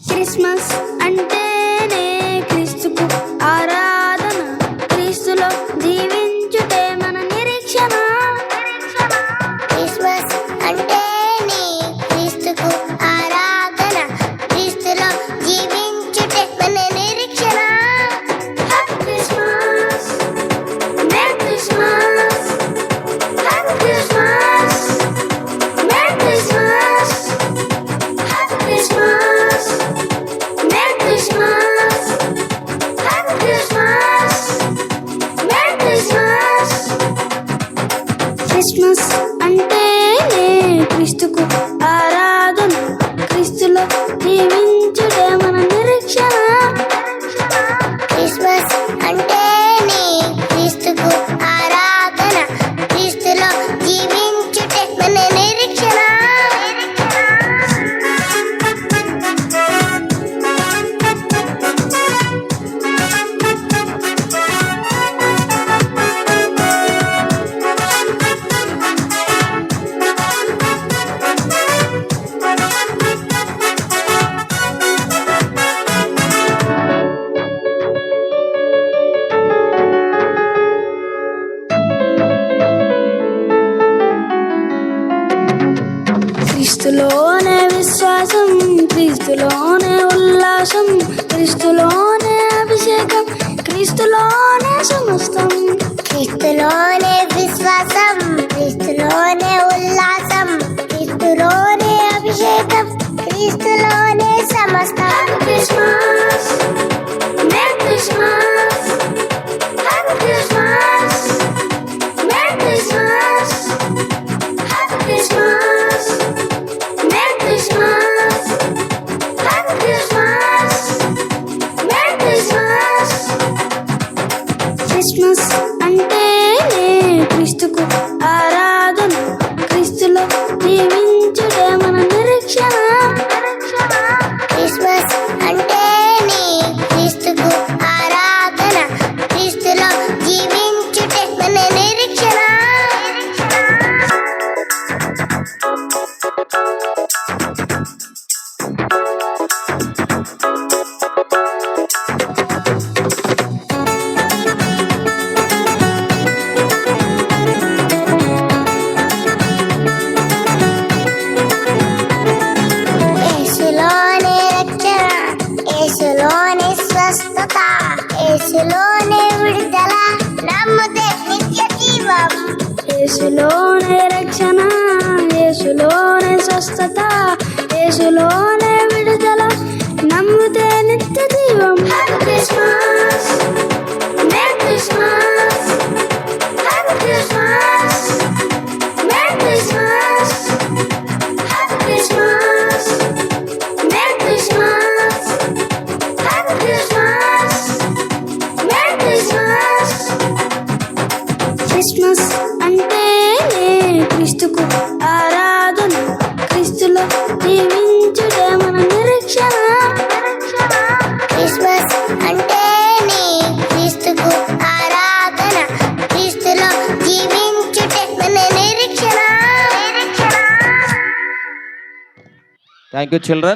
Christmas అంటేనే క్రీస్తుకు ఆరాధన, క్రీస్తులో జీవించుటే మన నిరీక్షణ. క్రిస్మస్ అంటేనే క్రీస్తుకు ఆరాధన, క్రీస్తులో జీవించుటే మన నిరీక్షణ. Happy Christmas, merry Christmas, happy Christmas, merry Christmas, happy Christmas, merry Christmas, happy Christmas, merry Christmas. Christmas అంటేనే క్రీస్తుకు ఆరాధన, క్రీస్తులో జీవించుటే మన నిరీక్షణ. క్రిస్మస్ అంటేనే క్రీస్తుకు ఆరాధన, క్రీస్తులో జీవించుటే మన నిరీక్షణ. క్రీస్తులోనే విశ్వాసం, క్రీస్తులోనే ఉల్లాసం, క్రీస్తులోనే అభిషేకం, క్రీస్తులోనే సమస్తం. క్రీస్తులోనే విశ్వాసం, క్రీస్తులోనే ఉల్లాసం, క్రీస్తులోనే అభిషేకం, క్రీస్తులోనే సమస్తం. Christmas, merry Christmas, happy Christmas, merry Christmas, happy Christmas, merry Christmas, happy Christmas, merry Christmas. Christmas అంటేనే క్రీస్తుకు ఆరాధన, క్రీస్తులో జీవించుటే మన నిరీక్షణ. క్రిస్మస్ అంటేనే క్రీస్తుకు ఆరాధన, క్రీస్తులో జీవించుటే మన నిరీక్షణ. యేసులోనే రక్షణ, యేసులోనే స్వస్థత, యేసులోనే విడుదల, నమ్మితే నిత్య జీవం. యేసులోనే రక్షణ, యేసులోనే స్వస్థత, యేసులోనే విడుదల, నమ్మితే నిత్య జీవం. Happy Christmas, merry Christmas, happy Christmas, merry Christmas, happy Christmas, merry Christmas, happy Christmas, merry Christmas. Christmas అంటేనే క్రీస్తుకు ఆరాధన, క్రీస్తులో జీవించుటే మన నిరీక్షణ. క్రిస్మస్ అంటేనే క్రీస్తుకు ఆరాధన, క్రీస్తులో జీవించుటే మన నిరీక్షణ. Thank you children.